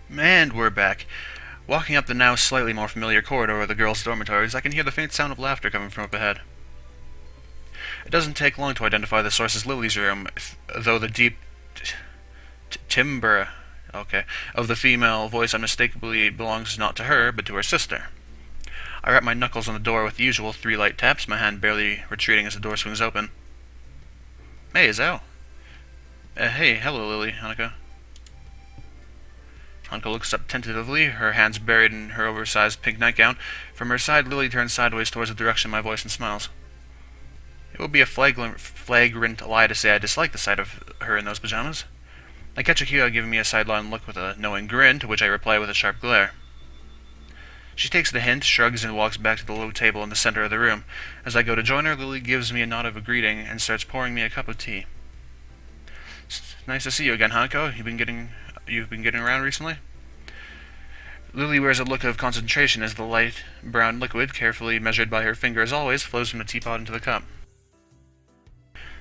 And we're back. Walking up the now slightly more familiar corridor of the girls' dormitories, I can hear the faint sound of laughter coming from up ahead. It doesn't take long to identify the source as Lily's room, though the deep timbre, of the female voice unmistakably belongs not to her, but to her sister. I rap my knuckles on the door with the usual 3 light taps, my hand barely retreating as the door swings open. Hey, Izao. Hey, hello, Lily, Hanako. Hanako looks up tentatively, her hands buried in her oversized pink nightgown. From her side, Lily turns sideways towards the direction of my voice and smiles. It would be a flagrant lie to say I dislike the sight of her in those pajamas. I catch Akira giving me a sidelong look with a knowing grin, to which I reply with a sharp glare. She takes the hint, shrugs, and walks back to the low table in the center of the room. As I go to join her, Lily gives me a nod of a greeting and starts pouring me a cup of tea. It's nice to see you again, Hanako. You've been getting around recently? Lily wears a look of concentration as the light brown liquid, carefully measured by her finger as always, flows from the teapot into the cup.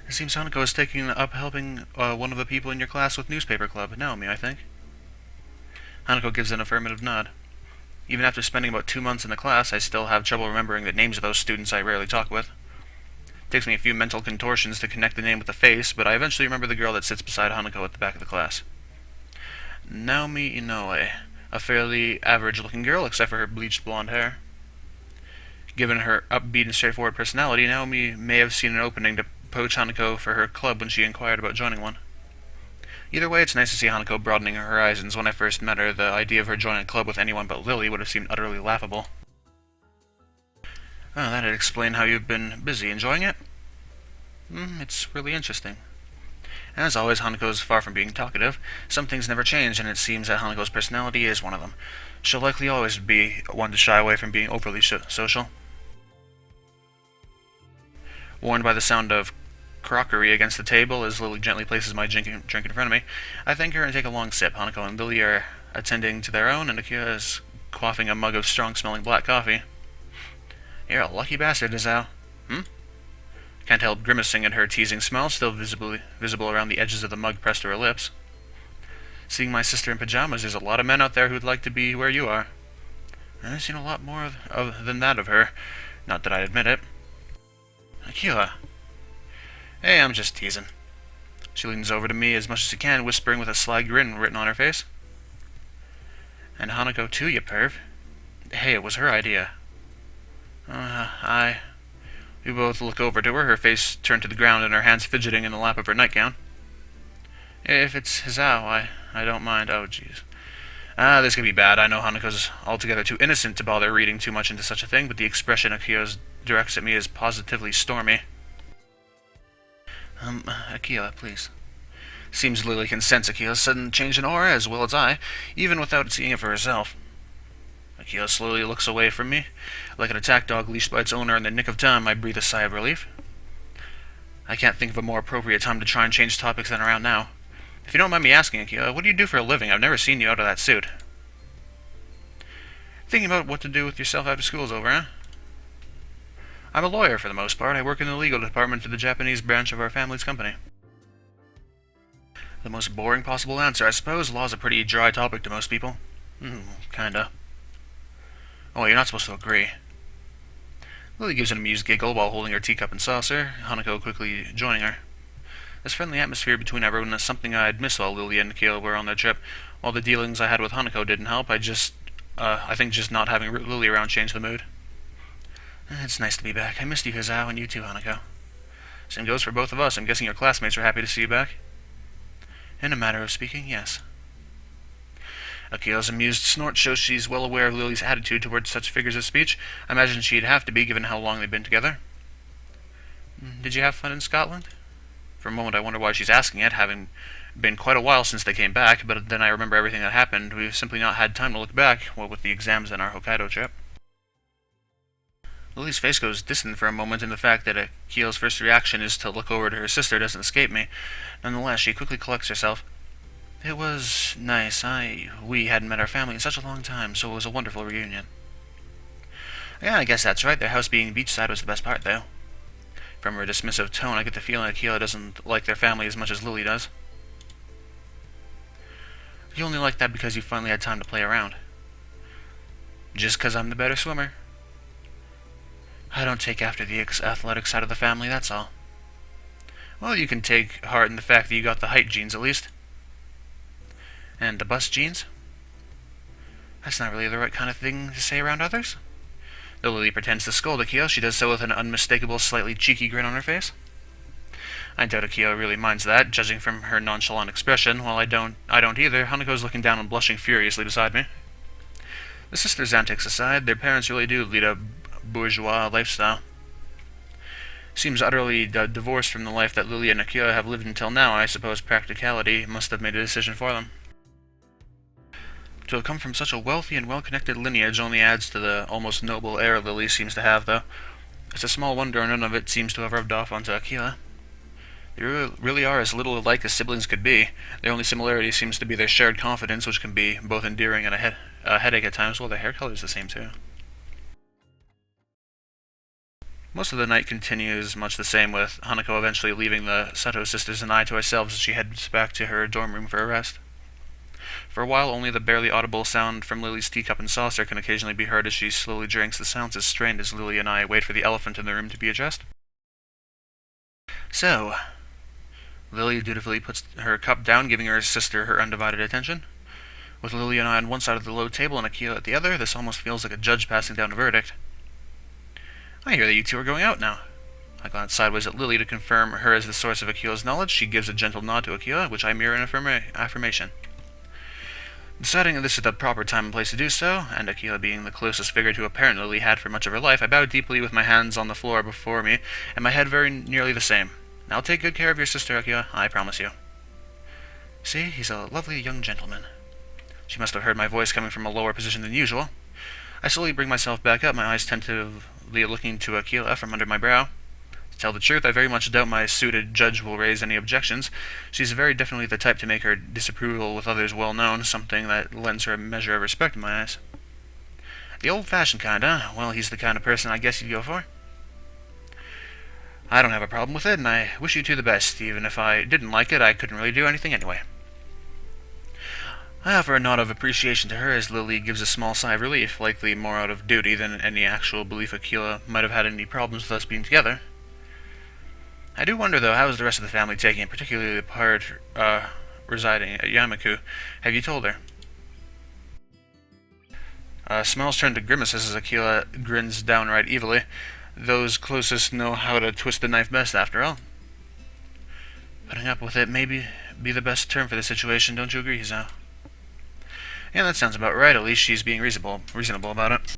It seems Hanako is taking up helping one of the people in your class with newspaper club, Naomi, I think. Hanako gives an affirmative nod. Even after spending about 2 months in the class, I still have trouble remembering the names of those students I rarely talk with. It takes me a few mental contortions to connect the name with the face, but I eventually remember the girl that sits beside Hanako at the back of the class. Naomi Inoue, a fairly average-looking girl except for her bleached blonde hair. Given her upbeat and straightforward personality, Naomi may have seen an opening to poach Hanako for her club when she inquired about joining one. Either way, it's nice to see Hanako broadening her horizons. When I first met her, the idea of her joining a club with anyone but Lily would have seemed utterly laughable. Oh, that'd explain how you've been busy. Enjoying it? It's really interesting. As always, Hanako is far from being talkative. Some things never change, and it seems that Hanako's personality is one of them. She'll likely always be one to shy away from being overly social. Warned by the sound of crockery against the table as Lily gently places my drink in front of me, I thank her and take a long sip. Hanako and Lily are attending to their own, and Akira is quaffing a mug of strong-smelling black coffee. You're a lucky bastard, Izao. Can't help grimacing at her teasing smile, still visible around the edges of the mug pressed to her lips. Seeing my sister in pajamas, there's a lot of men out there who'd like to be where you are. I've seen a lot more than that of her. Not that I'd admit it. Akira. Hey, I'm just teasing. She leans over to me as much as she can, whispering with a sly grin written on her face. And Hanako too, you perv. Hey, it was her idea. We both look over to her face turned to the ground and her hands fidgeting in the lap of her nightgown. If it's Izao, I don't mind. Oh, jeez. This could be bad. I know Hanako's altogether too innocent to bother reading too much into such a thing, but the expression Akira directs at me is positively stormy. Akira, please. Seems Lily can sense Akira's sudden change in aura as well as I, even without seeing it for herself. Akira slowly looks away from me. Like an attack dog leashed by its owner in the nick of time, I breathe a sigh of relief. I can't think of a more appropriate time to try and change topics than around now. If you don't mind me asking, Akira, what do you do for a living? I've never seen you out of that suit. Thinking about what to do with yourself after school's over, huh? I'm a lawyer for the most part. I work in the legal department of the Japanese branch of our family's company. The most boring possible answer, I suppose. Law's a pretty dry topic to most people. Kinda. Oh, you're not supposed to agree. Lily gives an amused giggle while holding her teacup and saucer, Hanako quickly joining her. This friendly atmosphere between everyone is something I'd miss while Lily and Akira were on their trip. While the dealings I had with Hanako didn't help, I think just not having Lily around changed the mood. It's nice to be back. I missed you, Izao, and you too, Hanako. Same goes for both of us. I'm guessing your classmates are happy to see you back? In a matter of speaking, yes. Akira's amused snort shows she's well aware of Lily's attitude towards such figures of speech. I imagine she'd have to be, given how long they've been together. Did you have fun in Scotland? For a moment I wonder why she's asking it, having been quite a while since they came back, but then I remember everything that happened. We've simply not had time to look back, what with the exams and our Hokkaido trip. Lily's face goes distant for a moment, and the fact that Akira's first reaction is to look over to her sister doesn't escape me. Nonetheless, she quickly collects herself. It was nice. We hadn't met our family in such a long time, so it was a wonderful reunion. Yeah, I guess that's right. Their house being beachside was the best part, though. From her dismissive tone, I get the feeling Akira doesn't like their family as much as Lily does. You only like that because you finally had time to play around. Just 'cause I'm the better swimmer. I don't take after the athletic side of the family, that's all. Well, you can take heart in the fact that you got the height genes, at least. And the bust genes? That's not really the right kind of thing to say around others. Though Lily pretends to scold Akio, she does so with an unmistakable, slightly cheeky grin on her face. I doubt Akio really minds that, judging from her nonchalant expression. While I don't either. Hanako's looking down and blushing furiously beside me. The sisters' antics aside, their parents really do lead a bourgeois lifestyle. Seems utterly divorced from the life that Lily and Akio have lived until now. I suppose practicality must have made a decision for them. To have come from such a wealthy and well-connected lineage only adds to the almost noble air Lily seems to have, though. It's a small wonder none of it seems to have rubbed off onto Akio. They really are as little alike as siblings could be. Their only similarity seems to be their shared confidence, which can be both endearing and a headache at times. Well, their hair color is the same, too. Most of the night continues much the same, with Hanako eventually leaving the Sato sisters and I to ourselves as she heads back to her dorm room for a rest. For a while, only the barely audible sound from Lily's teacup and saucer can occasionally be heard as she slowly drinks. The sounds as strained as Lily and I wait for the elephant in the room to be addressed. So, Lily dutifully puts her cup down, giving her sister her undivided attention. With Lily and I on one side of the low table and Akio at the other, this almost feels like a judge passing down a verdict. I hear that you two are going out now. I glance sideways at Lily to confirm her as the source of Akio's knowledge. She gives a gentle nod to Akio, which I mirror in affirmation. Deciding that this is the proper time and place to do so, and Akio being the closest figure to a parent Lily had for much of her life, I bow deeply with my hands on the floor before me, and my head very nearly the same. I'll take good care of your sister, Akio, I promise you. See, he's a lovely young gentleman. She must have heard my voice coming from a lower position than usual. I slowly bring myself back up, my eyes tentatively looking to Akio from under my brow. To tell the truth, I very much doubt my suited judge will raise any objections. She's very definitely the type to make her disapproval with others well known, something that lends her a measure of respect in my eyes. The old-fashioned kind, huh? Well, he's the kind of person I guess you'd go for. I don't have a problem with it, and I wish you two the best. Even if I didn't like it, I couldn't really do anything anyway. I offer a nod of appreciation to her as Lily gives a small sigh of relief, likely more out of duty than any actual belief Akio might have had any problems with us being together. I do wonder, though, how is the rest of the family taking it, particularly the part residing at Yamaku? Have you told her? Smiles turn to grimaces as Akio grins downright evilly. Those closest know how to twist the knife best, after all. Putting up with it may be the best term for the situation, don't you agree, Hizao? Yeah, that sounds about right. At least she's being reasonable about it.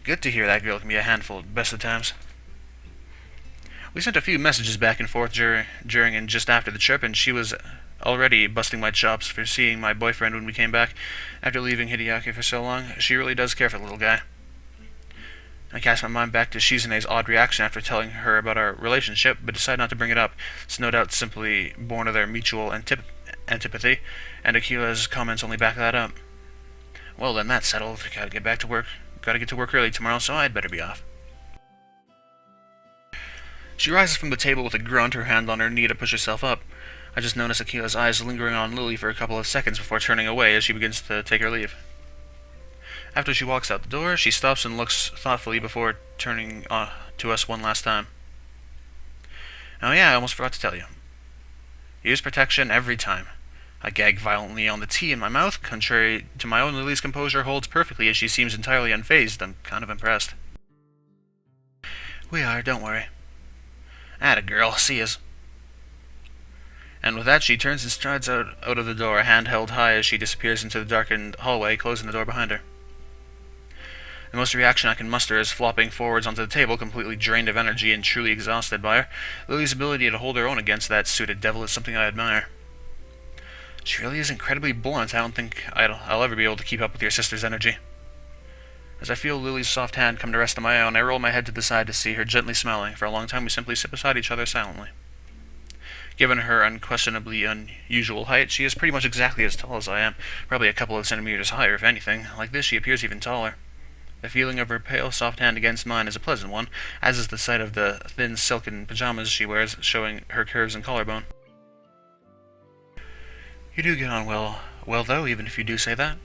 Good to hear that girl can be a handful at the best of times. We sent a few messages back and forth during and just after the trip, and she was already busting my chops for seeing my boyfriend when we came back after leaving Hideaki for so long. She really does care for the little guy. I cast my mind back to Shizune's odd reaction after telling her about our relationship, but decide not to bring it up. It's no doubt simply born of their mutual antipathy, and Akio's comments only back that up. Well, then that's settled. Gotta get back to work. Gotta get to work early tomorrow, so I'd better be off. She rises from the table with a grunt, her hand on her knee to push herself up. I just notice Akio's eyes lingering on Lily for a couple of seconds before turning away as she begins to take her leave. After she walks out the door, she stops and looks thoughtfully before turning to us one last time. Oh yeah, I almost forgot to tell you. Use protection every time. I gag violently on the tea in my mouth. Contrary to my own, Lily's composure holds perfectly as she seems entirely unfazed. I'm kind of impressed. We are, don't worry. Atta girl, see yas. And with that, she turns and strides out of the door, a hand held high as she disappears into the darkened hallway, closing the door behind her. The most reaction I can muster is flopping forwards onto the table, completely drained of energy and truly exhausted by her. Lily's ability to hold her own against that suited devil is something I admire. She really is incredibly blunt. I don't think I'll ever be able to keep up with your sister's energy. As I feel Lily's soft hand come to rest on my own, I roll my head to the side to see her gently smiling. For a long time we simply sit beside each other silently. Given her unquestionably unusual height, she is pretty much exactly as tall as I am, probably a couple of centimeters higher, if anything. Like this, she appears even taller. The feeling of her pale, soft hand against mine is a pleasant one, as is the sight of the thin silken pajamas she wears, showing her curves and collarbone. You do get on well Well, though, even if you do say that.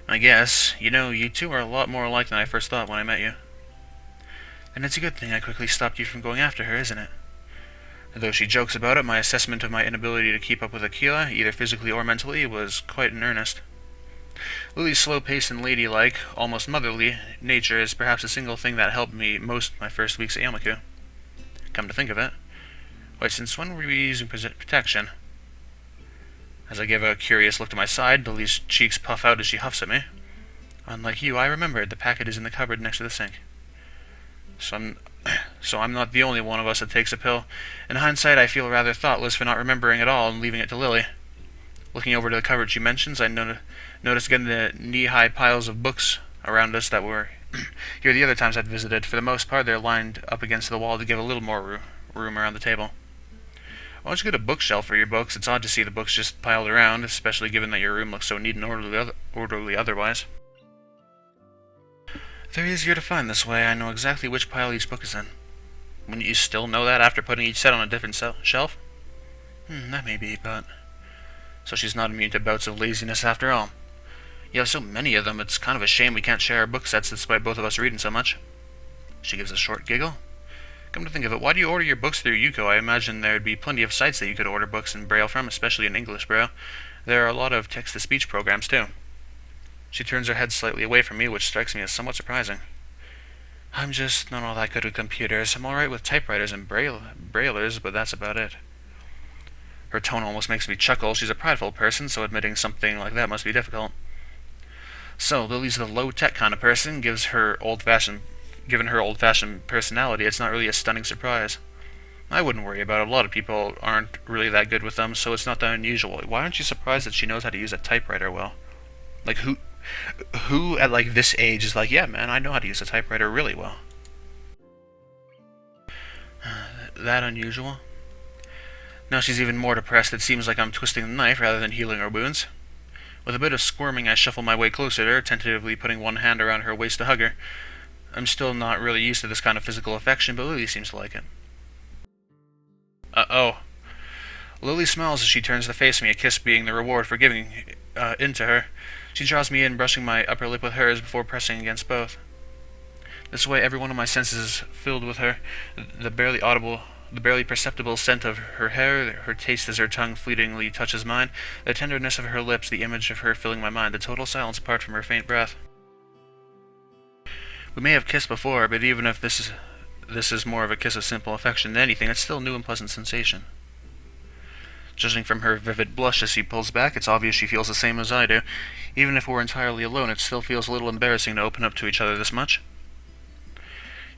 I guess, you two are a lot more alike than I first thought when I met you. And it's a good thing I quickly stopped you from going after her, isn't it? Though she jokes about it, my assessment of my inability to keep up with Akila, either physically or mentally, was quite in earnest. Lily's slow-paced and ladylike, almost motherly, nature is perhaps the single thing that helped me most my first weeks at Yamaku. Come to think of it. Wait, since when were we using protection? As I give a curious look to my side, Lily's cheeks puff out as she huffs at me. Unlike you, I remembered the packet is in the cupboard next to the sink. So I'm not the only one of us that takes a pill. In hindsight, I feel rather thoughtless for not remembering at all and leaving it to Lily. Looking over to the cupboard she mentions, I noticed again the knee-high piles of books around us that were here the other times I'd visited. For the most part, they're lined up against the wall to give a little more room around the table. Why don't you get a bookshelf for your books? It's odd to see the books just piled around, especially given that your room looks so neat and orderly otherwise. They're easier to find this way. I know exactly which pile each book is in. Wouldn't you still know that after putting each set on a different shelf? That may be, but... So she's not immune to bouts of laziness after all. You have so many of them, it's kind of a shame we can't share our book sets despite both of us reading so much. She gives a short giggle. Come to think of it, why do you order your books through Yuko? I imagine there'd be plenty of sites that you could order books in Braille from, especially in English Braille. There are a lot of text-to-speech programs, too. She turns her head slightly away from me, which strikes me as somewhat surprising. I'm just not all that good with computers. I'm alright with typewriters and braillers, but that's about it. Her tone almost makes me chuckle. She's a prideful person, so admitting something like that must be difficult. So, Lily's the low-tech kind of person, given her old-fashioned personality. It's not really a stunning surprise. I wouldn't worry about it. A lot of people aren't really that good with them, so it's not that unusual. Why aren't you surprised that she knows how to use a typewriter well? Like, who at, like, this age is like, yeah, man, I know how to use a typewriter really well. That unusual? Now she's even more depressed. It seems like I'm twisting the knife rather than healing her wounds. With a bit of squirming, I shuffle my way closer to her, tentatively putting one hand around her waist to hug her. I'm still not really used to this kind of physical affection, but Lily seems to like it. Uh-oh. Lily smiles as she turns to face me, a kiss being the reward for giving in to her. She draws me in, brushing my upper lip with hers before pressing against both. This way, every one of my senses is filled with her. The barely perceptible scent of her hair, her taste as her tongue fleetingly touches mine, the tenderness of her lips, the image of her filling my mind, the total silence apart from her faint breath. We may have kissed before, but even if this is more of a kiss of simple affection than anything, it's still a new and pleasant sensation. Judging from her vivid blush as she pulls back, it's obvious she feels the same as I do. Even if we're entirely alone, it still feels a little embarrassing to open up to each other this much.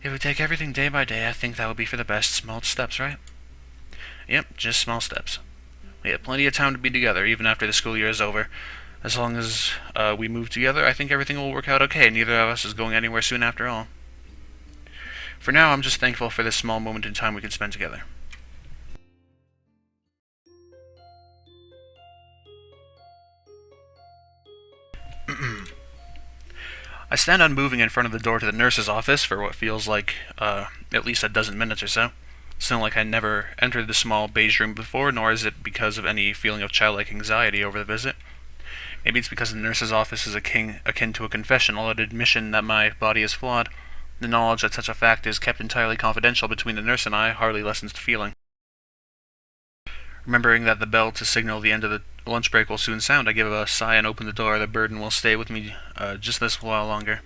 If we take everything day by day, I think that would be for the best. Small steps, right? Yep, just small steps. We have plenty of time to be together, even after the school year is over. As long as we move together, I think everything will work out okay. Neither of us is going anywhere soon after all. For now, I'm just thankful for this small moment in time we can spend together. I stand unmoving in front of the door to the nurse's office for what feels like at least a dozen minutes or so. It's not like I never entered the small beige room before, nor is it because of any feeling of childlike anxiety over the visit. Maybe it's because the nurse's office is akin to a confessional, an admission that my body is flawed. The knowledge that such a fact is kept entirely confidential between the nurse and I hardly lessens the feeling. Remembering that the bell to signal the end of the lunch break will soon sound, I give a sigh and open the door. The burden will stay with me just this while longer.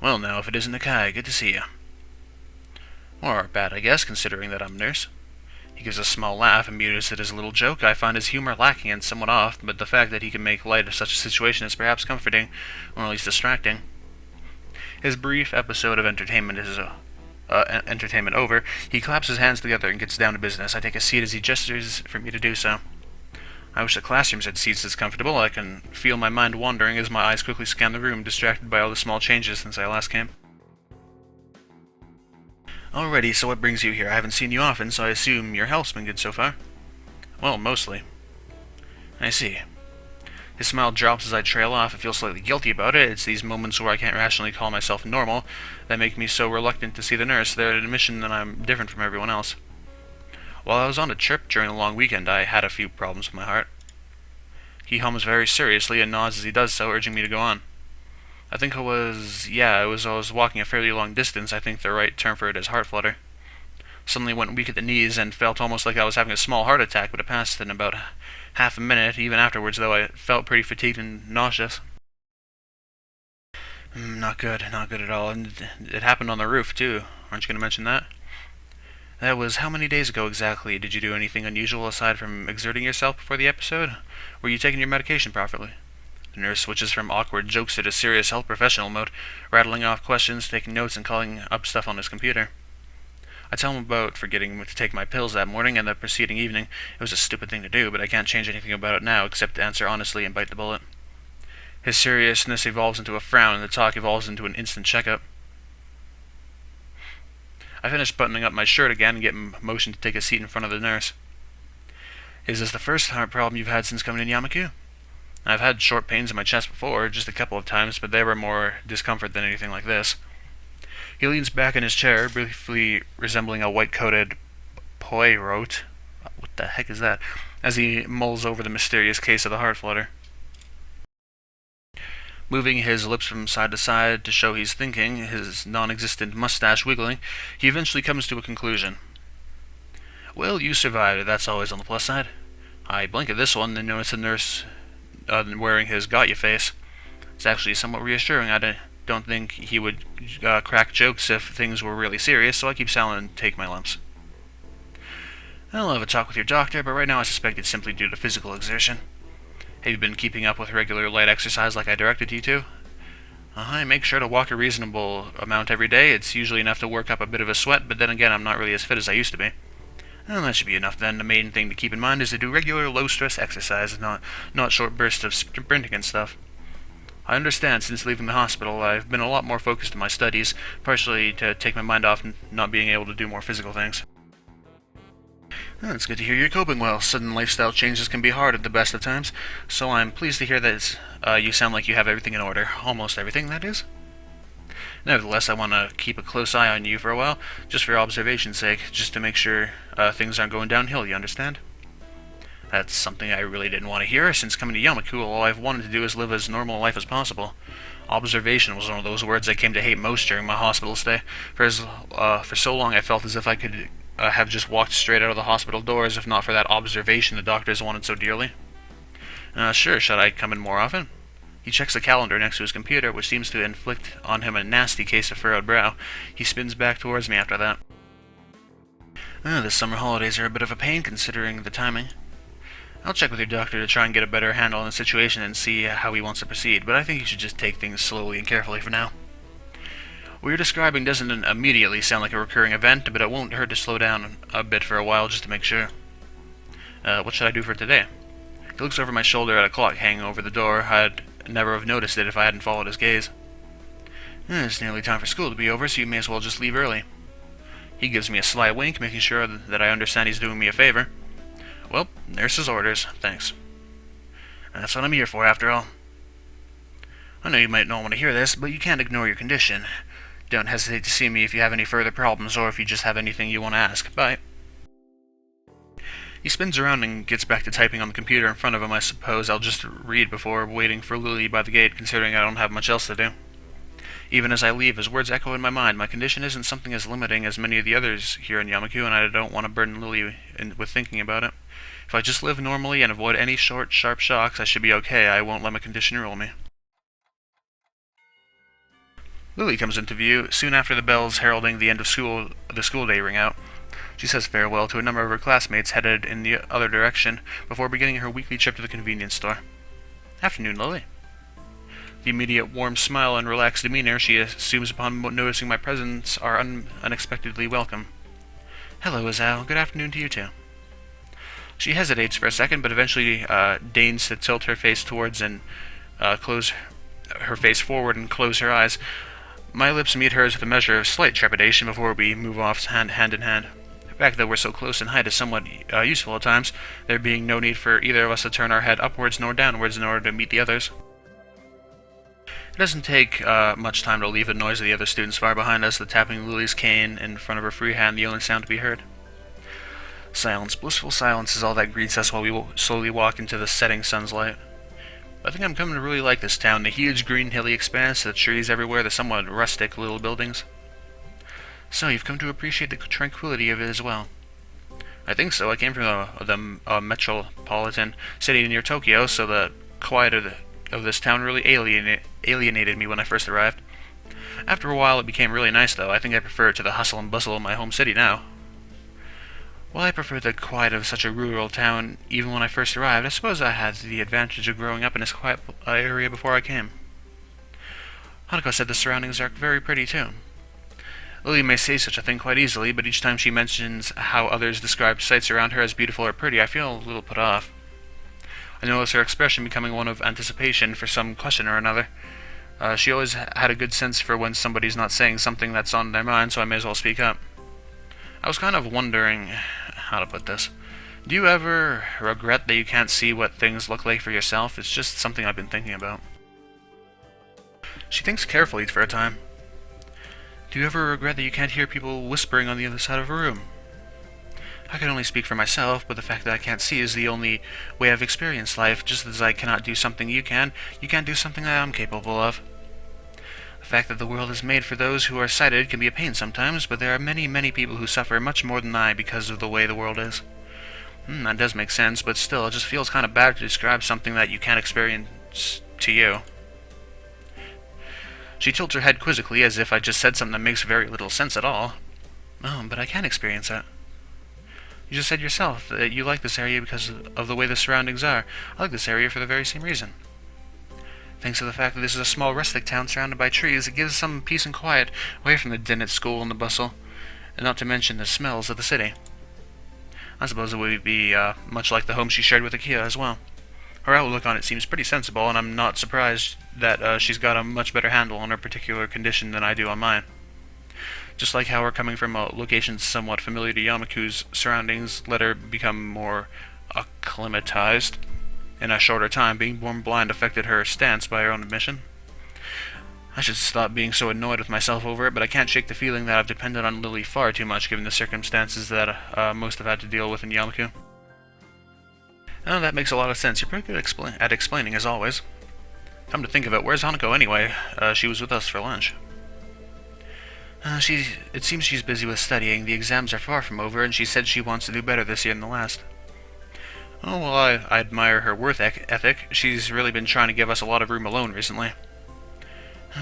Well now, if it isn't Nakai, good to see you. Or bad, I guess, considering that I'm nurse. He gives a small laugh, amused at his little joke. I find his humor lacking and somewhat off, but the fact that he can make light of such a situation is perhaps comforting, or at least distracting. His brief episode of entertainment over, he claps his hands together and gets down to business. I take a seat as he gestures for me to do so. I wish the classrooms had seats as comfortable. I can feel my mind wandering as my eyes quickly scan the room, distracted by all the small changes since I last came. Alrighty, so what brings you here? I haven't seen you often, so I assume your health's been good so far? Well, mostly. I see. His smile drops as I trail off. I feel slightly guilty about it. It's these moments where I can't rationally call myself normal that make me so reluctant to see the nurse. They're an admission that I'm different from everyone else. While I was on a trip during a long weekend, I had a few problems with my heart. He hums very seriously and nods as he does so, urging me to go on. I think I was walking a fairly long distance. I think the right term for it is heart flutter. Suddenly went weak at the knees and felt almost like I was having a small heart attack, but it passed in about half a minute. Even afterwards, though, I felt pretty fatigued and nauseous. Not good at all. And it happened on the roof, too. Aren't you going to mention that? That was how many days ago exactly? Did you do anything unusual aside from exerting yourself before the episode? Were you taking your medication properly? The nurse switches from awkward jokes to serious health professional mode, rattling off questions, taking notes, and calling up stuff on his computer. I tell him about forgetting to take my pills that morning and the preceding evening. It was a stupid thing to do, but I can't change anything about it now except to answer honestly and bite the bullet. His seriousness evolves into a frown, and the talk evolves into an instant checkup. I finish buttoning up my shirt again and get motion to take a seat in front of the nurse. Is this the first heart problem you've had since coming to Yamaku? I've had short pains in my chest before, just a couple of times, but they were more discomfort than anything like this. He leans back in his chair, briefly resembling a white-coated poirot. What the heck is that? As he mulls over the mysterious case of the heart flutter. Moving his lips from side to side to show he's thinking, his non-existent mustache wiggling, he eventually comes to a conclusion. Well, you survived, that's always on the plus side. I blink at this one and notice the nurse wearing his got-ya face. It's actually somewhat reassuring. I don't think he would crack jokes if things were really serious, so I keep silent and take my lumps. I'll have a talk with your doctor, but right now I suspect it's simply due to physical exertion. Have you been keeping up with regular light exercise like I directed you to? I make sure to walk a reasonable amount every day. It's usually enough to work up a bit of a sweat, but then again I'm not really as fit as I used to be. Well, that should be enough then. The main thing to keep in mind is to do regular low-stress exercise, not short bursts of sprinting and stuff. I understand since leaving the hospital I've been a lot more focused on my studies, partially to take my mind off not being able to do more physical things. Well, it's good to hear you're coping well. Sudden lifestyle changes can be hard at the best of times, so I'm pleased to hear that you sound like you have everything in order. Almost everything, that is. Nevertheless, I want to keep a close eye on you for a while, just for observation's sake, just to make sure things aren't going downhill, you understand? That's something I really didn't want to hear. Since coming to Yamaku, all I've wanted to do is live as normal a life as possible. Observation was one of those words I came to hate most during my hospital stay. For so long I felt as if I could have just walked straight out of the hospital doors if not for that observation the doctors wanted so dearly. Sure, should I come in more often? He checks the calendar next to his computer, which seems to inflict on him a nasty case of furrowed brow. He spins back towards me after that. The summer holidays are a bit of a pain, considering the timing. I'll check with your doctor to try and get a better handle on the situation and see how he wants to proceed, but I think you should just take things slowly and carefully for now. What you're describing doesn't immediately sound like a recurring event, but it won't hurt to slow down a bit for a while just to make sure. What should I do for today? He looks over my shoulder at a clock hanging over the door. I'd never have noticed it if I hadn't followed his gaze. It's nearly time for school to be over, so you may as well just leave early. He gives me a sly wink, making sure that I understand he's doing me a favor. Well, nurse's orders, thanks. That's what I'm here for, after all. I know you might not want to hear this, but you can't ignore your condition. Don't hesitate to see me if you have any further problems, or if you just have anything you want to ask. Bye. He spins around and gets back to typing on the computer in front of him. I suppose I'll just read before waiting for Lily by the gate, considering I don't have much else to do. Even as I leave, his words echo in my mind. My condition isn't something as limiting as many of the others here in Yamaku, and I don't want to burden Lily with thinking about it. If I just live normally and avoid any short, sharp shocks, I should be okay. I won't let my condition rule me. Lily comes into view soon after the bells heralding the end of the school day ring out. She says farewell to a number of her classmates headed in the other direction before beginning her weekly trip to the convenience store. Afternoon, Lily. The immediate warm smile and relaxed demeanor she assumes upon noticing my presence are unexpectedly welcome. Hello, Azal. Good afternoon to you too. She hesitates for a second, but eventually deigns to tilt her face towards and close her face forward and close her eyes. My lips meet hers with a measure of slight trepidation before we move off hand in hand. The fact that we're so close in height is somewhat useful at times, there being no need for either of us to turn our head upwards nor downwards in order to meet the others. It doesn't take much time to leave the noise of the other students far behind us, the tapping of Lily's cane in front of her free hand the only sound to be heard. Silence, blissful silence is all that greets us while we slowly walk into the setting sun's light. I think I'm coming to really like this town. The huge green hilly expanse, the trees everywhere, the somewhat rustic little buildings. So, you've come to appreciate the tranquility of it as well. I think so. I came from the metropolitan city near Tokyo, so the quiet of this town really alienated me when I first arrived. After a while, it became really nice, though. I think I prefer it to the hustle and bustle of my home city now. While I prefer the quiet of such a rural town even when I first arrived, I suppose I had the advantage of growing up in this quiet area before I came. Hanako said the surroundings are very pretty, too. Lily may say such a thing quite easily, but each time she mentions how others describe sights around her as beautiful or pretty, I feel a little put off. I notice her expression becoming one of anticipation for some question or another. She always had a good sense for when somebody's not saying something that's on their mind, so I may as well speak up. I was kind of wondering how to put this. Do you ever regret that you can't see what things look like for yourself? It's just something I've been thinking about. She thinks carefully for a time. Do you ever regret that you can't hear people whispering on the other side of a room? I can only speak for myself, but the fact that I can't see is the only way I've experienced life. Just as I cannot do something you can't do something that I'm capable of. The fact that the world is made for those who are sighted can be a pain sometimes, but there are many, many people who suffer much more than I because of the way the world is. That does make sense, but still, it just feels kind of bad to describe something that you can't experience to you. She tilts her head quizzically, as if I just said something that makes very little sense at all. Oh, but I can experience it. You just said yourself that you like this area because of the way the surroundings are. I like this area for the very same reason. Thanks to the fact that this is a small rustic town surrounded by trees, it gives some peace and quiet, away from the din at school and the bustle, and not to mention the smells of the city. I suppose it would be much like the home she shared with Akia as well. Her outlook on it seems pretty sensible, and I'm not surprised that she's got a much better handle on her particular condition than I do on mine. Just like how her coming from a location somewhat familiar to Yamaku's surroundings let her become more acclimatized in a shorter time, being born blind affected her stance by her own admission. I should stop being so annoyed with myself over it, but I can't shake the feeling that I've depended on Lily far too much given the circumstances that most have had to deal with in Yamaku. Oh, that makes a lot of sense. You're pretty good at explaining, as always. Come to think of it, where's Hanako anyway? She was with us for lunch. It seems she's busy with studying. The exams are far from over, and she said she wants to do better this year than the last. Oh, well, I admire her work ethic. She's really been trying to give us a lot of room alone recently.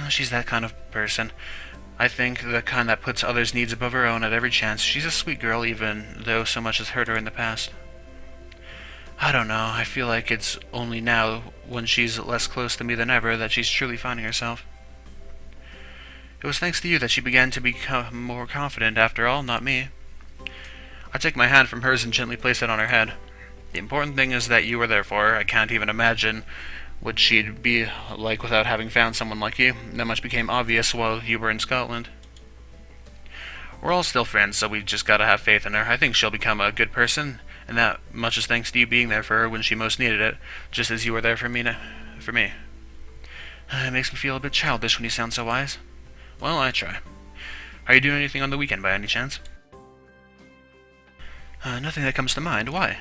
She's that kind of person. I think the kind that puts others' needs above her own at every chance. She's a sweet girl, even though so much has hurt her in the past. I don't know. I feel like it's only now, when she's less close to me than ever, that she's truly finding herself. It was thanks to you that she began to become more confident, after all, not me. I take my hand from hers and gently place it on her head. The important thing is that you were there for her. I can't even imagine what she'd be like without having found someone like you. That much became obvious while you were in Scotland. We're all still friends, so we just gotta have faith in her. I think she'll become a good person, and that much is thanks to you being there for her when she most needed it, just as you were there for me. It makes me feel a bit childish when you sound so wise. Well, I try. Are you doing anything on the weekend by any chance? Nothing that comes to mind. Why?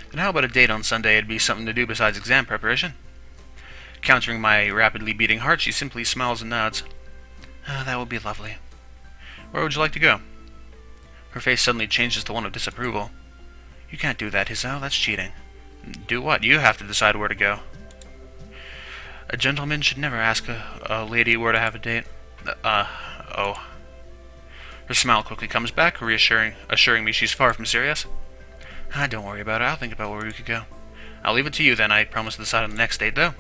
Then how about a date on Sunday? It'd be something to do besides exam preparation. Countering my rapidly beating heart, she simply smiles and nods. That would be lovely. Where would you like to go? Her face suddenly changes to one of disapproval. You can't do that, Hisao. That's cheating. Do what? You have to decide where to go. A gentleman should never ask a lady where to have a date. Oh. Her smile quickly comes back, assuring me she's far from serious. Don't worry about it. I'll think about where we could go. I'll leave it to you then. I promise to decide on the next date, though.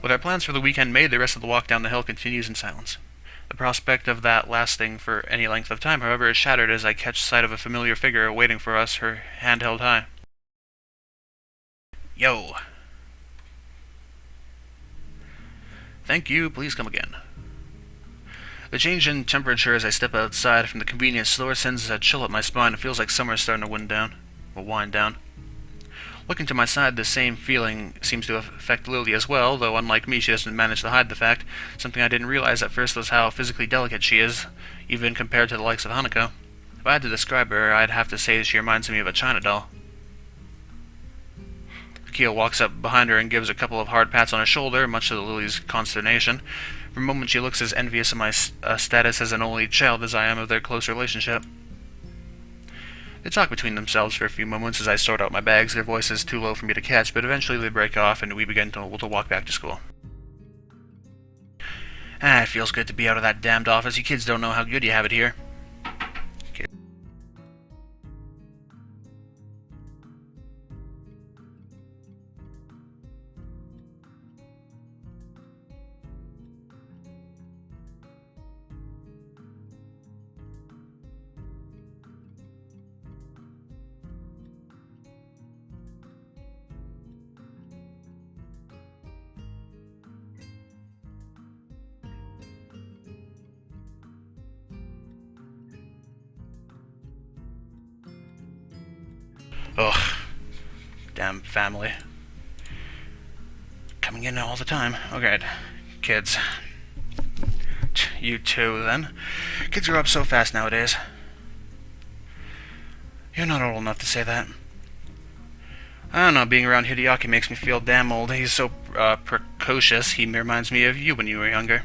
With our plans for the weekend made, the rest of the walk down the hill continues in silence. The prospect of that lasting for any length of time, however, is shattered as I catch sight of a familiar figure waiting for us, her hand held high. Yo. Thank you. Please come again. The change in temperature as I step outside from the convenience store sends a chill up my spine. It feels like summer is starting to wind down. Looking to my side, the same feeling seems to affect Lily as well, though unlike me, she doesn't manage to hide the fact. Something I didn't realize at first was how physically delicate she is, even compared to the likes of Hanako. If I had to describe her, I'd have to say she reminds me of a China doll. Akio walks up behind her and gives a couple of hard pats on her shoulder, much to Lily's consternation. For a moment she looks as envious of my status as an only child as I am of their close relationship. They talk between themselves for a few moments as I sort out my bags, their voices too low for me to catch, but eventually they break off and we begin to walk back to school. It feels good to be out of that damned office. You kids don't know how good you have it here. Ugh. Damn family. Coming in all the time. Okay, kids. You too, then. Kids grow up so fast nowadays. You're not old enough to say that. I don't know, being around Hideaki makes me feel damn old. He's so, precocious. He reminds me of you when you were younger.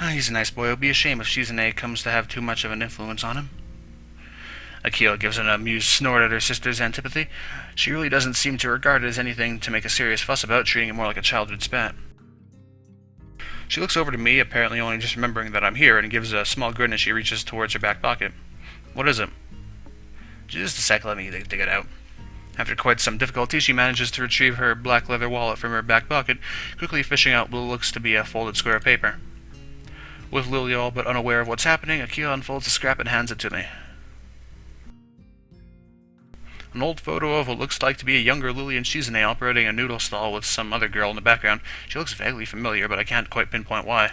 He's a nice boy. It'll be a shame if Shizune comes to have too much of an influence on him. Akio gives an amused snort at her sister's antipathy. She really doesn't seem to regard it as anything to make a serious fuss about, treating it more like a childhood spat. She looks over to me, apparently only just remembering that I'm here, and gives a small grin as she reaches towards her back pocket. What is it? Just a sec, let me dig it out. After quite some difficulty, she manages to retrieve her black leather wallet from her back pocket, quickly fishing out what looks to be a folded square of paper. With Lily all but unaware of what's happening, Akio unfolds the scrap and hands it to me. An old photo of what looks like to be a younger Lily and Shizune operating a noodle stall with some other girl in the background. She looks vaguely familiar, but I can't quite pinpoint why.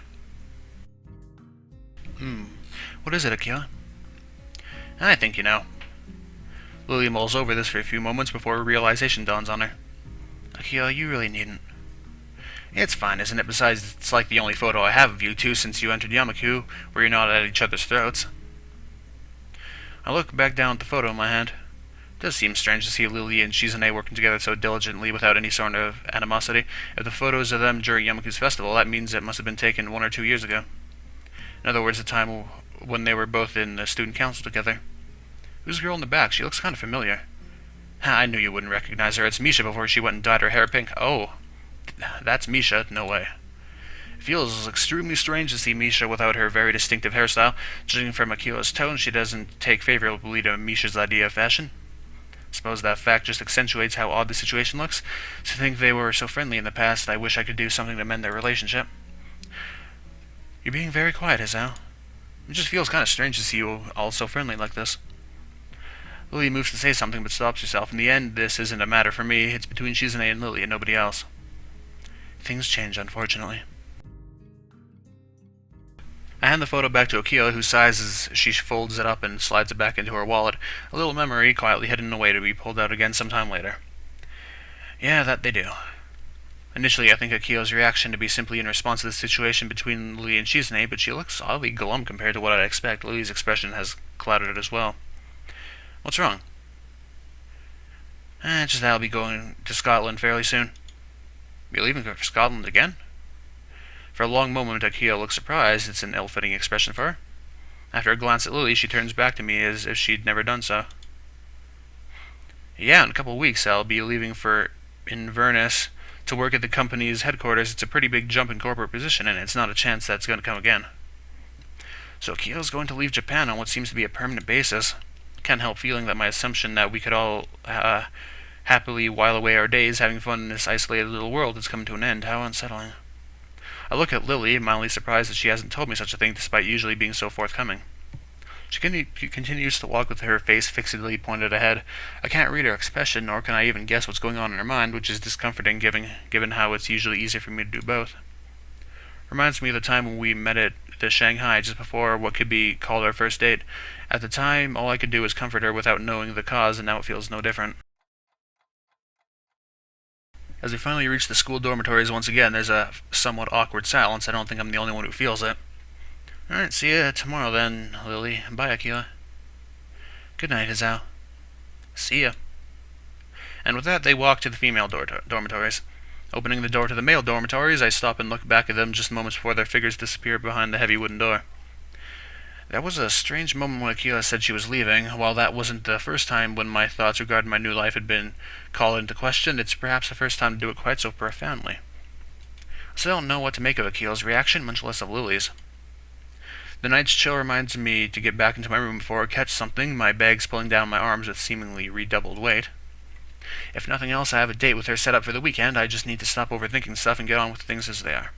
What is it, Akio? I think you know. Lily mulls over this for a few moments before realization dawns on her. Akio, you really needn't. It's fine, isn't it? Besides, it's like the only photo I have of you two since you entered Yamaku, where you're not at each other's throats. I look back down at the photo in my hand. It does seem strange to see Lily and Shizune working together so diligently without any sort of animosity. If the photos of them during Yamaku's festival, that means it must have been taken 1 or 2 years ago. In other words, the time when they were both in the student council together. Who's the girl in the back? She looks kind of familiar. I knew you wouldn't recognize her. It's Misha before she went and dyed her hair pink. Oh, that's Misha? No way. It feels extremely strange to see Misha without her very distinctive hairstyle. Judging from Akio's tone, she doesn't take favorably to Misha's idea of fashion. Suppose that fact just accentuates how odd the situation looks. To think they were so friendly in the past, I wish I could do something to mend their relationship. You're being very quiet, Hisao. It just feels kind of strange to see you all so friendly like this. Lily moves to say something but stops herself. In the end, this isn't a matter for me. It's between Shizune and Lily and nobody else. Things change, unfortunately. I hand the photo back to Akio, who sighs as she folds it up and slides it back into her wallet, a little memory quietly hidden away to be pulled out again sometime later. Yeah, that they do. Initially, I think Akio's reaction to be simply in response to the situation between Lily and Shizune, but she looks oddly glum compared to what I'd expect. Lily's expression has clouded it as well. What's wrong? Just that I'll be going to Scotland fairly soon. You're leaving for Scotland again? For a long moment, Akio looks surprised. It's an ill-fitting expression for her. After a glance at Lily, she turns back to me as if she'd never done so. Yeah, in a couple of weeks I'll be leaving for Inverness to work at the company's headquarters. It's a pretty big jump in corporate position, and it's not a chance that's going to come again. So Akio's going to leave Japan on what seems to be a permanent basis. Can't help feeling that my assumption that we could all happily while away our days having fun in this isolated little world has come to an end. How unsettling. I look at Lily, mildly surprised that she hasn't told me such a thing despite usually being so forthcoming. She continues to walk with her face fixedly pointed ahead. I can't read her expression, nor can I even guess what's going on in her mind, which is discomforting given how it's usually easier for me to do both. Reminds me of the time when we met at the Shanghai just before what could be called our first date. At the time, all I could do was comfort her without knowing the cause, and now it feels no different. As we finally reach the school dormitories once again, there's a somewhat awkward silence. I don't think I'm the only one who feels it. Alright, see you tomorrow then, Lily. Bye, Akio. Good night, Hisao. See ya. and with that they walk to the female dormitories. Opening the door to the male dormitories, I stop and look back at them just moments before their figures disappear behind the heavy wooden door. There was a strange moment when Akila said she was leaving. While that wasn't the first time when my thoughts regarding my new life had been called into question, it's perhaps the first time to do it quite so profoundly. I still don't know what to make of Akila's reaction, much less of Lily's. The night's chill reminds me to get back into my room before I catch something, my bags pulling down my arms with seemingly redoubled weight. If nothing else, I have a date with her set up for the weekend. I just need to stop overthinking stuff and get on with things as they are.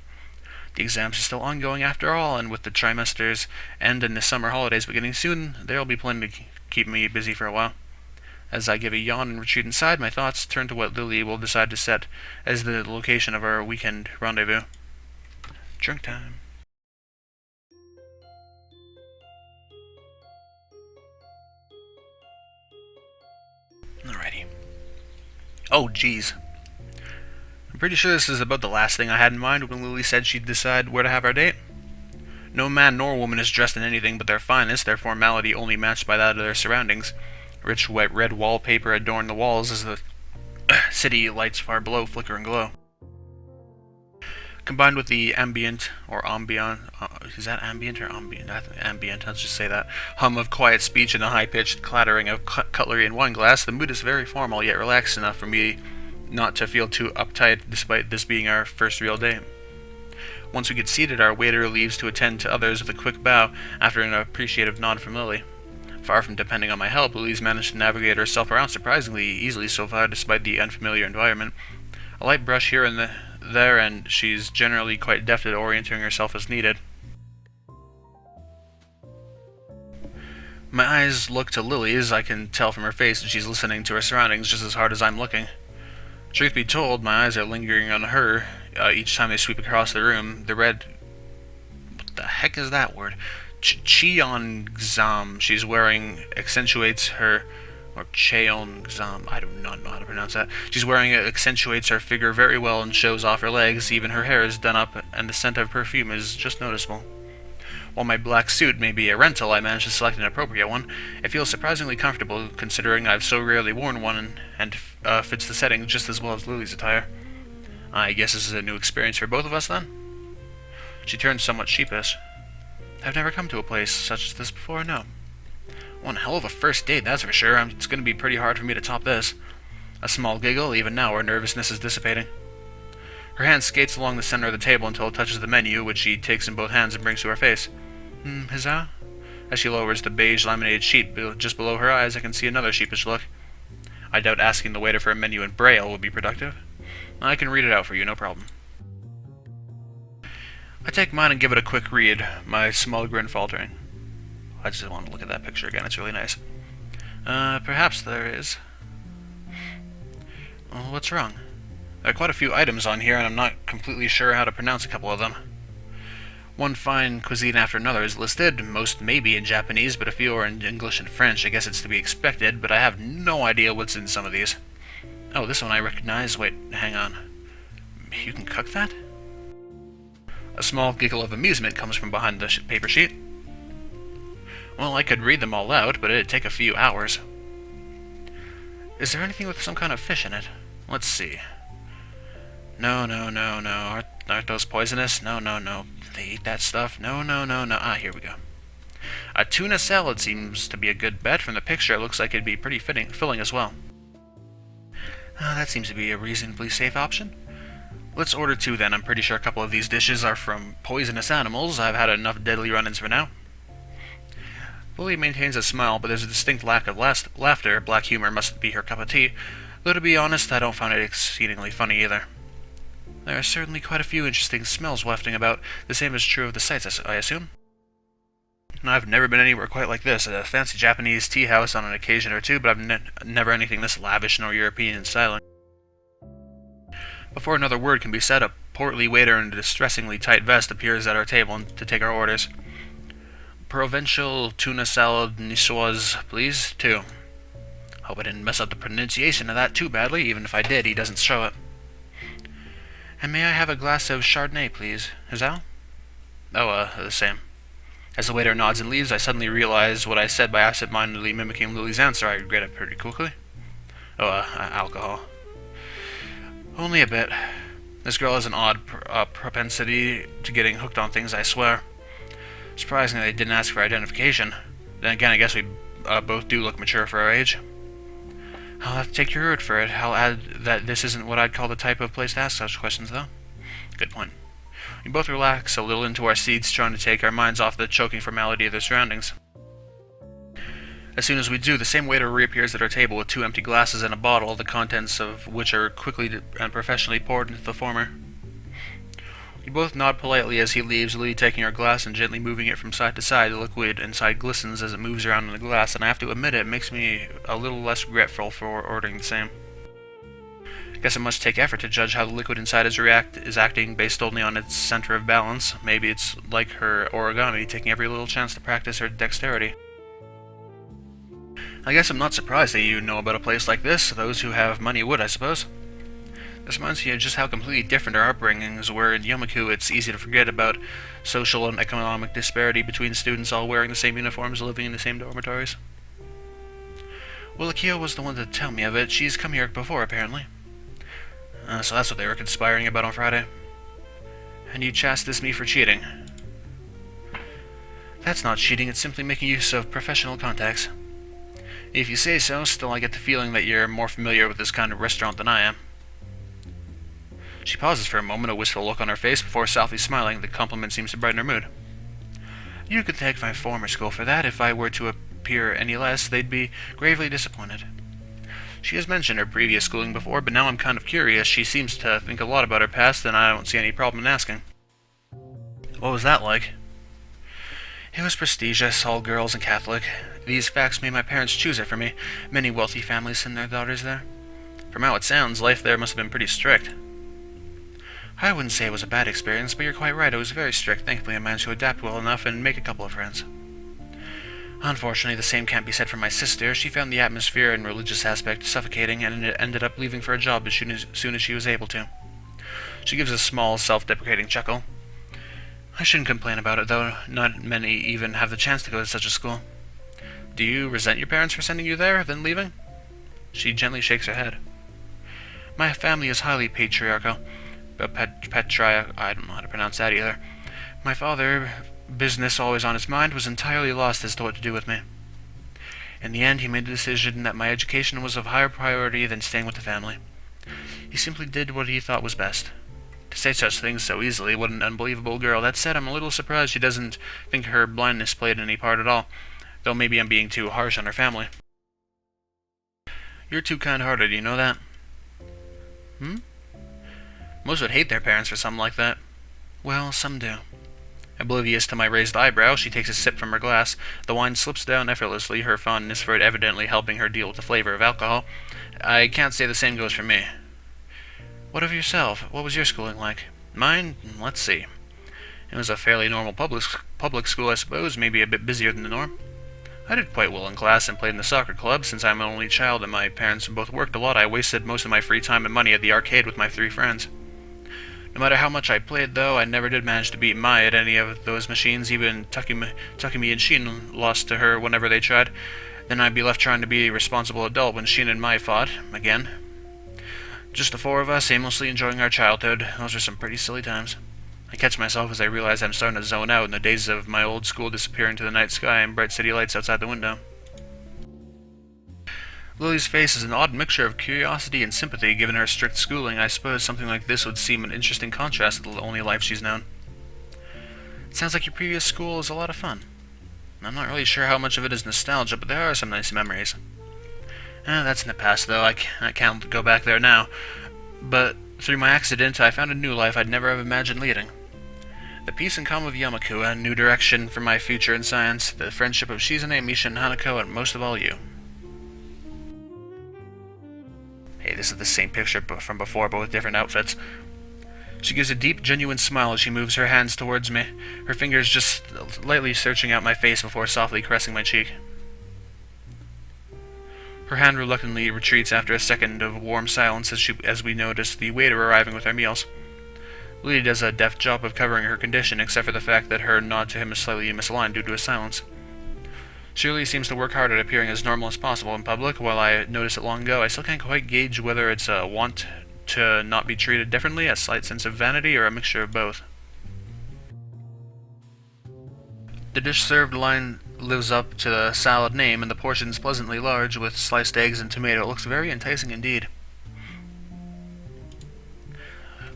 The exams are still ongoing after all, and with the trimesters end and the summer holidays beginning soon, there will be plenty to keep me busy for a while. As I give a yawn and retreat inside, my thoughts turn to what Lily will decide to set as the location of our weekend rendezvous. Drink time. Alrighty. Oh, jeez. I'm pretty sure this is about the last thing I had in mind when Lily said she'd decide where to have our date. No man nor woman is dressed in anything but their finest, their formality only matched by that of their surroundings. Rich white red wallpaper adorn the walls as the city lights far below flicker and glow. Combined with the ambient, or ambient, is that ambient or ambient? I think ambient, let's just say that, hum of quiet speech and the high-pitched clattering of cutlery and wine glass, the mood is very formal yet relaxed enough for me not to feel too uptight despite this being our first real date. Once we get seated, our waiter leaves to attend to others with a quick bow after an appreciative nod from Lily. Far from depending on my help, Lily's managed to navigate herself around surprisingly easily so far despite the unfamiliar environment. A light brush here and there, and she's generally quite deft at orienting herself as needed. My eyes look to Lily's. I can tell from her face that she's listening to her surroundings just as hard as I'm looking. Truth be told, my eyes are lingering on her each time they sweep across the room. The red... what the heck is that word? Cheongzam she's wearing accentuates her... or Cheongzam, I do not know how to pronounce that. She's wearing it accentuates her figure very well and shows off her legs. Even her hair is done up, and the scent of perfume is just noticeable. While my black suit may be a rental, I managed to select an appropriate one. It feels surprisingly comfortable, considering I've so rarely worn one, and fits the setting just as well as Lily's attire. I guess this is a new experience for both of us, then? She turned somewhat sheepish. I've never come to a place such as this before, no. One hell of a first date, that's for sure. It's going to be pretty hard for me to top this. A small giggle, even now her nervousness is dissipating. Her hand skates along the center of the table until it touches the menu, which she takes in both hands and brings to her face. Huzzah? As she lowers the beige laminated sheet just below her eyes, I can see another sheepish look. I doubt asking the waiter for a menu in Braille would be productive. I can read it out for you, no problem. I take mine and give it a quick read, my small grin faltering. I just want to look at that picture again, it's really nice. Perhaps there is. Well, what's wrong? There are quite a few items on here, and I'm not completely sure how to pronounce a couple of them. One fine cuisine after another is listed, most may be in Japanese, but a few are in English and French. I guess it's to be expected, but I have no idea what's in some of these. Oh, this one I recognize. Wait, hang on. You can cook that? A small giggle of amusement comes from behind the paper sheet. Well, I could read them all out, but it'd take a few hours. Is there anything with some kind of fish in it? Let's see. No. Aren't those poisonous? No. They eat that stuff? No. Ah, here we go. A tuna salad seems to be a good bet. From the picture, it looks like it'd be pretty filling as well. That seems to be a reasonably safe option. Let's order two then. I'm pretty sure a couple of these dishes are from poisonous animals. I've had enough deadly run-ins for now. Lily maintains a smile, but there's a distinct lack of laughter. Black humor mustn't be her cup of tea. Though to be honest, I don't find it exceedingly funny either. There are certainly quite a few interesting smells wafting about. The same is true of the sights, I assume. I've never been anywhere quite like this. A fancy Japanese tea house on an occasion or two, but I've never anything this lavish nor European in style. Before another word can be said, a portly waiter in a distressingly tight vest appears at our table to take our orders. Provincial tuna salad niçoise, please, 2. Hope I didn't mess up the pronunciation of that too badly. Even if I did, he doesn't show it. And may I have a glass of Chardonnay, please? Huzzah? Oh, the same. As the waiter nods and leaves, I suddenly realize what I said by absent-mindedly mimicking Lily's answer. I regret it pretty quickly. Oh, alcohol. Only a bit. This girl has an odd propensity to getting hooked on things, I swear. Surprisingly, they didn't ask for identification. Then again, I guess we both do look mature for our age. I'll have to take your word for it. I'll add that this isn't what I'd call the type of place to ask such questions, though. Good point. We both relax a little into our seats, trying to take our minds off the choking formality of their surroundings. As soon as we do, the same waiter reappears at our table with 2 empty glasses and a bottle, the contents of which are quickly and professionally poured into the former. We both nod politely as he leaves, Lily taking our glass and gently moving it from side to side. The liquid inside glistens as it moves around in the glass, and I have to admit it makes me a little less regretful for ordering the same. I guess it must take effort to judge how the liquid inside is acting based only on its center of balance. Maybe it's like her origami, taking every little chance to practice her dexterity. I guess I'm not surprised that you know about a place like this. Those who have money would, I suppose. This reminds me of just how completely different our upbringings were. In Yomiku, it's easy to forget about social and economic disparity between students all wearing the same uniforms, living in the same dormitories. Well, Akio was the one to tell me of it. She's come here before, apparently. So that's what they were conspiring about on Friday. And you chastised me for cheating. That's not cheating, it's simply making use of professional contacts. If you say so, still I get the feeling that you're more familiar with this kind of restaurant than I am. She pauses for a moment, a wistful look on her face, before softly smiling. The compliment seems to brighten her mood. You could thank my former school for that. If I were to appear any less, they'd be gravely disappointed. She has mentioned her previous schooling before, but now I'm kind of curious. She seems to think a lot about her past, and I don't see any problem in asking. What was that like? It was prestigious, all girls and Catholic. These facts made my parents choose it for me. Many wealthy families send their daughters there. From how it sounds, life there must have been pretty strict. I wouldn't say it was a bad experience, but you're quite right, it was very strict. Thankfully, I managed to adapt well enough and make a couple of friends. Unfortunately, the same can't be said for my sister. She found the atmosphere and religious aspect suffocating and ended up leaving for a job as soon as she was able to. She gives a small, self-deprecating chuckle. I shouldn't complain about it, though. Not many even have the chance to go to such a school. Do you resent your parents for sending you there, then leaving? She gently shakes her head. My family is highly patriarchal. I don't know how to pronounce that either. My father, business always on his mind, was entirely lost as to what to do with me. In the end, he made the decision that my education was of higher priority than staying with the family. He simply did what he thought was best. To say such things so easily, what an unbelievable girl. That said, I'm a little surprised she doesn't think her blindness played any part at all, though maybe I'm being too harsh on her family. You're too kind-hearted, you know that? Most would hate their parents for something like that. Well, some do. Oblivious to my raised eyebrow, she takes a sip from her glass. The wine slips down effortlessly, her fondness for it evidently helping her deal with the flavor of alcohol. I can't say the same goes for me. What of yourself? What was your schooling like? Mine? Let's see. It was a fairly normal public school, I suppose, maybe a bit busier than the norm. I did quite well in class and played in the soccer club. Since I'm an only child and my parents both worked a lot, I wasted most of my free time and money at the arcade with my 3 friends. No matter how much I played, though, I never did manage to beat Mai at any of those machines. Even Takumi and Shin lost to her whenever they tried. Then I'd be left trying to be a responsible adult when Shin and Mai fought, again. Just the 4 of us, aimlessly enjoying our childhood. Those were some pretty silly times. I catch myself as I realize I'm starting to zone out, and the days of my old school disappear into the night sky and bright city lights outside the window. Lily's face is an odd mixture of curiosity and sympathy. Given her strict schooling, I suppose something like this would seem an interesting contrast to the only life she's known. It sounds like your previous school is a lot of fun. I'm not really sure how much of it is nostalgia, but there are some nice memories. That's in the past, though. I can't go back there now. But through my accident, I found a new life I'd never have imagined leading. The peace and calm of Yamaku, a new direction for my future in science, the friendship of Shizune, Misha, and Hanako, and most of all you. Hey, this is the same picture from before, but with different outfits. She gives a deep, genuine smile as she moves her hands towards me, her fingers just lightly searching out my face before softly caressing my cheek. Her hand reluctantly retreats after a second of warm silence as we notice the waiter arriving with our meals. Lily does a deft job of covering her condition, except for the fact that her nod to him is slightly misaligned due to his silence. Shirley seems to work hard at appearing as normal as possible in public. While I noticed it long ago, I still can't quite gauge whether it's a want to not be treated differently, a slight sense of vanity, or a mixture of both. The dish served line lives up to the salad name, and the portions pleasantly large, with sliced eggs and tomato. It looks very enticing indeed.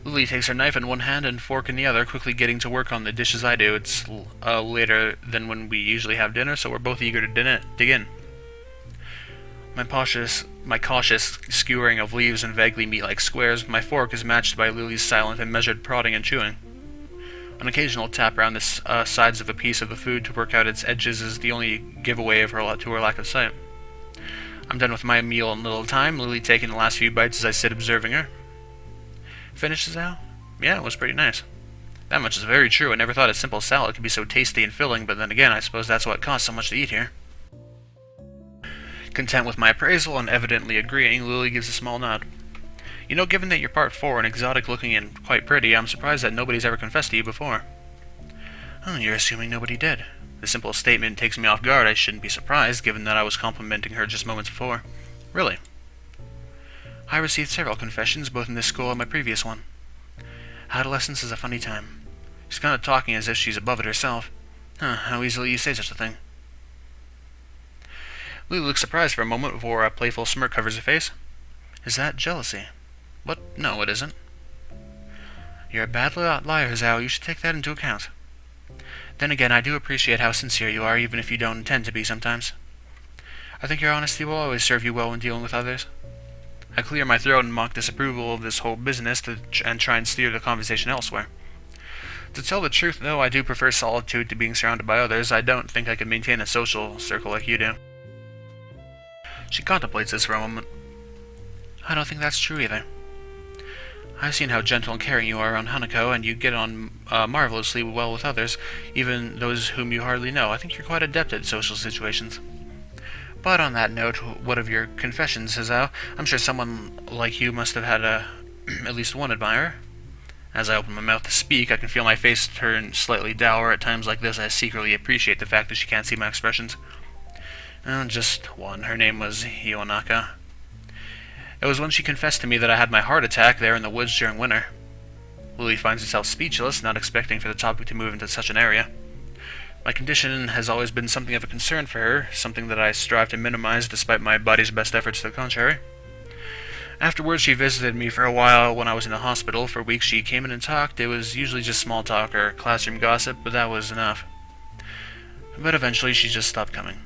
Lily takes her knife in one hand and fork in the other, quickly getting to work on the dish as I do. It's later than when we usually have dinner, so we're both eager to dig in. My cautious skewering of leaves and vaguely meat-like squares, my fork is matched by Lily's silent and measured prodding and chewing. An occasional tap around the sides of a piece of the food to work out its edges is the only giveaway to her lack of sight. I'm done with my meal in little time, Lily taking the last few bites as I sit observing her. Finished, Al? Yeah, it was pretty nice. That much is very true. I never thought a simple salad could be so tasty and filling, but then again, I suppose that's what costs so much to eat here. Content with my appraisal and evidently agreeing, Lily gives a small nod. You know, given that you're part 4 and exotic-looking and quite pretty, I'm surprised that nobody's ever confessed to you before. Oh, you're assuming nobody did. The simple statement takes me off guard. I shouldn't be surprised, given that I was complimenting her just moments before. Really? I received several confessions, both in this school and my previous one. Adolescence is a funny time. She's kind of talking as if she's above it herself. How easily you say such a thing. Lily looks surprised for a moment before a playful smirk covers her face. Is that jealousy? What? No, it isn't. You're a bad liar, Zhao. You should take that into account. Then again, I do appreciate how sincere you are, even if you don't intend to be sometimes. I think your honesty will always serve you well when dealing with others. I clear my throat in mock disapproval of this whole business and try and steer the conversation elsewhere. To tell the truth, though, I do prefer solitude to being surrounded by others. I don't think I could maintain a social circle like you do. She contemplates this for a moment. I don't think that's true either. I've seen how gentle and caring you are around Hanako, and you get on marvelously well with others, even those whom you hardly know. I think you're quite adept at social situations. But on that note, what of your confessions, Hazao? I'm sure someone like you must have had at least one admirer. As I open my mouth to speak, I can feel my face turn slightly dour. At times like this, I secretly appreciate the fact that she can't see my expressions. Just one. Her name was Ionaka. It was when she confessed to me that I had my heart attack there in the woods during winter. Lily finds herself speechless, not expecting for the topic to move into such an area. My condition has always been something of a concern for her, something that I strive to minimize despite my body's best efforts to the contrary. Afterwards, she visited me for a while when I was in the hospital. For weeks she came in and talked. It was usually just small talk or classroom gossip, but that was enough. But eventually she just stopped coming.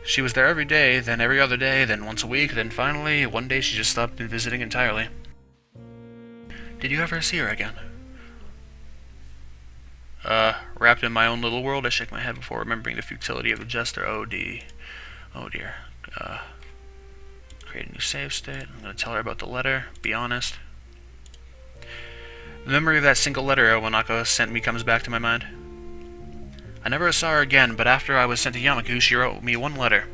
She was there every day, then every other day, then once a week, then finally, one day she just stopped visiting entirely. Did you ever see her again? Wrapped in my own little world, I shake my head before remembering the futility of the gesture. Oh dear. Create a new save state. I'm going to tell her about the letter. Be honest. The memory of that single letter Iwanaka sent me comes back to my mind. I never saw her again, but after I was sent to Yamaku, she wrote me one letter.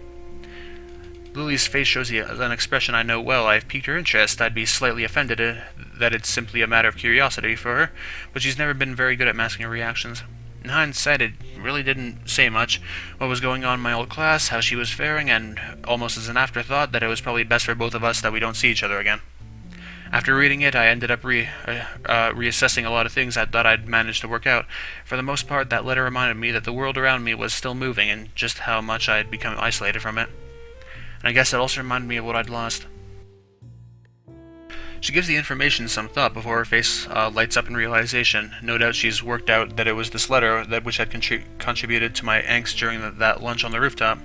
Lily's face shows an expression I know well. I've piqued her interest. I'd be slightly offended that it's simply a matter of curiosity for her, but she's never been very good at masking her reactions. In hindsight, it really didn't say much. What was going on in my old class, how she was faring, and almost as an afterthought that it was probably best for both of us that we don't see each other again. After reading it, I ended up reassessing a lot of things I thought I'd managed to work out. For the most part, that letter reminded me that the world around me was still moving, and just how much I had become isolated from it. And I guess it also reminded me of what I'd lost. She gives the information some thought before her face lights up in realization. No doubt she's worked out that it was this letter which had contributed to my angst during that lunch on the rooftop.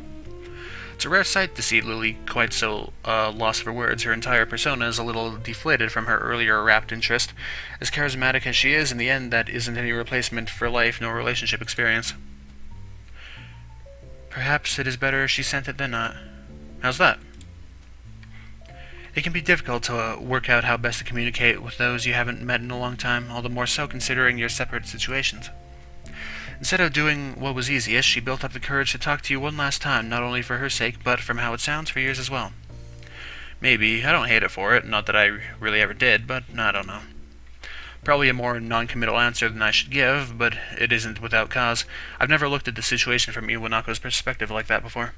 It's a rare sight to see Lily quite so lost for words. Her entire persona is a little deflated from her earlier rapt interest. As charismatic as she is, in the end, that isn't any replacement for life nor relationship experience. Perhaps it is better she sent it than not. How's that? It can be difficult to work out how best to communicate with those you haven't met in a long time, all the more so considering your separate situations. Instead of doing what was easiest, she built up the courage to talk to you one last time, not only for her sake, but from how it sounds, for yours as well. Maybe. I don't hate it for it, not that I really ever did, but I don't know. Probably a more non-committal answer than I should give, but it isn't without cause. I've never looked at the situation from Iwanako's perspective like that before.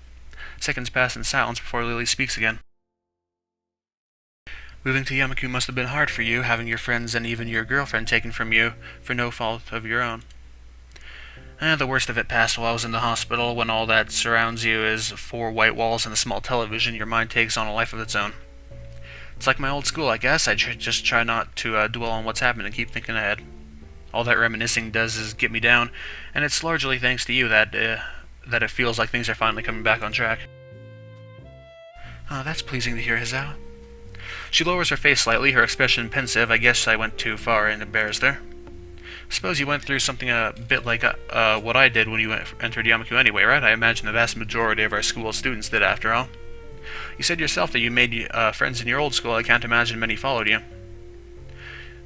Seconds pass in silence before Lily speaks again. Moving to Yamaku must have been hard for you, having your friends and even your girlfriend taken from you for no fault of your own. The worst of it passed while I was in the hospital. When all that surrounds you is 4 white walls and a small television, your mind takes on a life of its own. It's like my old school, I guess. I just try not to dwell on what's happened and keep thinking ahead. All that reminiscing does is get me down, and it's largely thanks to you that it feels like things are finally coming back on track. That's pleasing to hear, Hizao. She lowers her face slightly, her expression pensive. I guess I went too far and embarrassed her. Suppose you went through something a bit like what I did when you entered Yamaku anyway, right? I imagine the vast majority of our school students did, after all. You said yourself that you made friends in your old school. I can't imagine many followed you.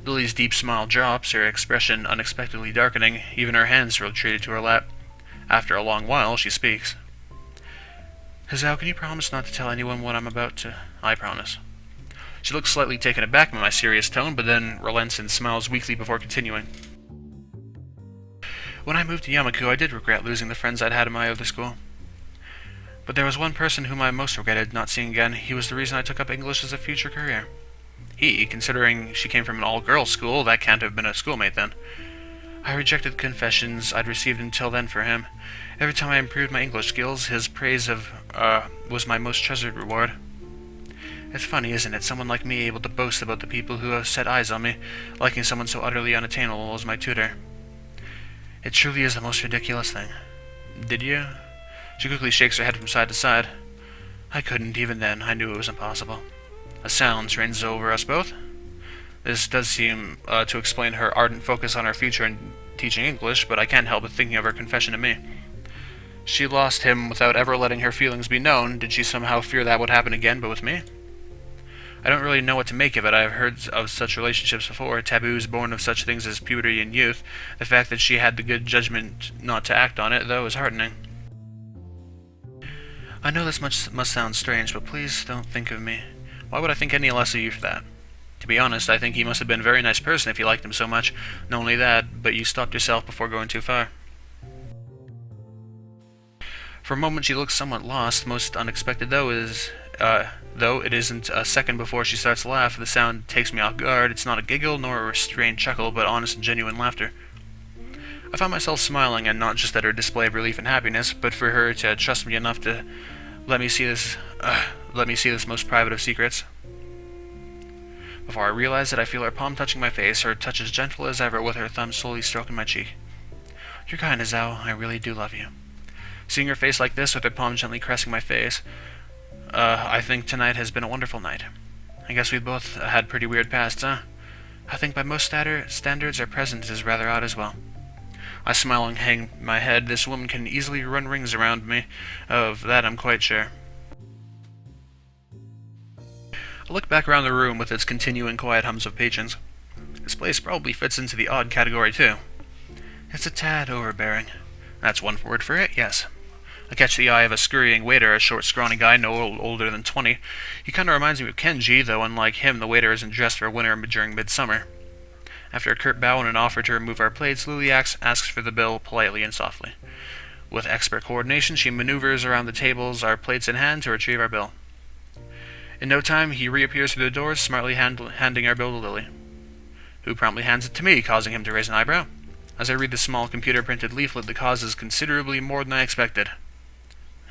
Lily's deep smile drops, her expression unexpectedly darkening. Even her hands retreated to her lap. After a long while, she speaks. Hizao, can you promise not to tell anyone what I'm about to... I promise. She looks slightly taken aback by my serious tone, but then relents and smiles weakly before continuing. When I moved to Yamaku, I did regret losing the friends I'd had in my other school. But there was one person whom I most regretted not seeing again. He was the reason I took up English as a future career. Considering she came from an all-girls school, that can't have been a schoolmate then. I rejected the confessions I'd received until then for him. Every time I improved my English skills, his praise was my most treasured reward. It's funny, isn't it? Someone like me able to boast about the people who have set eyes on me, liking someone so utterly unattainable as my tutor. It truly is the most ridiculous thing. Did you? She quickly shakes her head from side to side. I couldn't, even then. I knew it was impossible. A silence reigns over us both. This does seem to explain her ardent focus on her future in teaching English, but I can't help but thinking of her confession to me. She lost him without ever letting her feelings be known. Did she somehow fear that would happen again, but with me? I don't really know what to make of it. I've heard of such relationships before, taboos born of such things as puberty and youth. The fact that she had the good judgment not to act on it, though, is heartening. I know this must sound strange, but please don't think of me. Why would I think any less of you for that? To be honest, I think he must have been a very nice person if you liked him so much. Not only that, but you stopped yourself before going too far. For a moment she looks somewhat lost. Most unexpected, though, it isn't a second before she starts to laugh. The sound takes me off guard. It's not a giggle nor a restrained chuckle, but honest and genuine laughter. I found myself smiling, and not just at her display of relief and happiness, but for her to trust me enough to let me see this most private of secrets. Before I realize it, I feel her palm touching my face, her touch as gentle as ever, with her thumb slowly stroking my cheek. You're kind, Hizao. I really do love you. Seeing her face like this, with her palm gently caressing my face, I think tonight has been a wonderful night. I guess we both had pretty weird pasts, huh? I think by most standards our present is rather odd as well. I smile and hang my head. This woman can easily run rings around me. Of that I'm quite sure. I look back around the room with its continuing quiet hums of patrons. This place probably fits into the odd category, too. It's a tad overbearing. That's one word for it, yes. I catch the eye of a scurrying waiter, a short, scrawny guy no older than 20. He kinda reminds me of Kenji, though unlike him, the waiter isn't dressed for winter during midsummer. After a curt bow and an offer to remove our plates, Lily asks for the bill politely and softly. With expert coordination, she maneuvers around the tables, our plates in hand, to retrieve our bill. In no time, he reappears through the doors, smartly handing our bill to Lily, who promptly hands it to me, causing him to raise an eyebrow. As I read the small computer-printed leaflet, the cause is considerably more than I expected.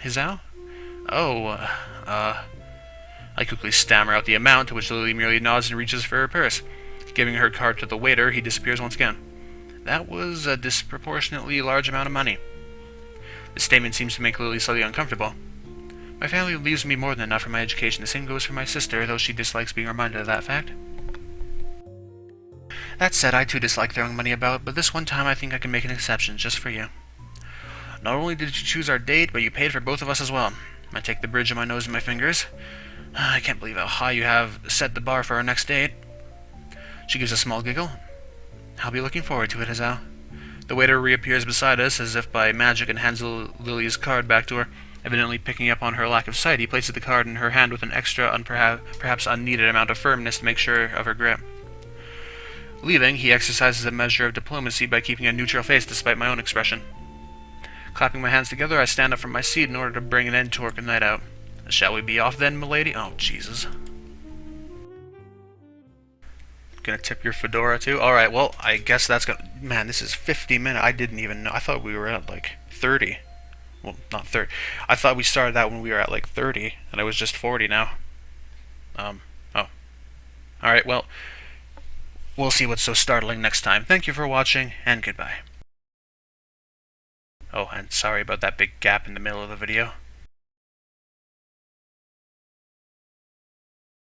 Hizao? I quickly stammer out the amount, to which Lily merely nods and reaches for her purse. Giving her card to the waiter, he disappears once again. That was a disproportionately large amount of money. This statement seems to make Lily slightly uncomfortable. My family leaves me more than enough for my education. The same goes for my sister, though she dislikes being reminded of that fact. That said, I too dislike throwing money about, but this one time I think I can make an exception, just for you. Not only did you choose our date, but you paid for both of us as well. I take the bridge of my nose and my fingers. I can't believe how high you have set the bar for our next date. She gives a small giggle. I'll be looking forward to it, Hizao. The waiter reappears beside us, as if by magic, and hands Lily's card back to her. Evidently picking up on her lack of sight, he places the card in her hand with an extra, perhaps unneeded amount of firmness to make sure of her grip. Leaving, he exercises a measure of diplomacy by keeping a neutral face despite my own expression. Clapping my hands together, I stand up from my seat in order to bring an end to our night out. Shall we be off then, milady? Oh, Jesus. Gonna tip your fedora too? Alright, well, I guess that's gonna... Man, this is 50 minutes. I didn't even know. I thought we were at like 30. Well, not 30. I thought we started that when we were at like 30, and I was just 40 now. Oh. Alright, well, we'll see what's so startling next time. Thank you for watching, and goodbye. Oh, and sorry about that big gap in the middle of the video.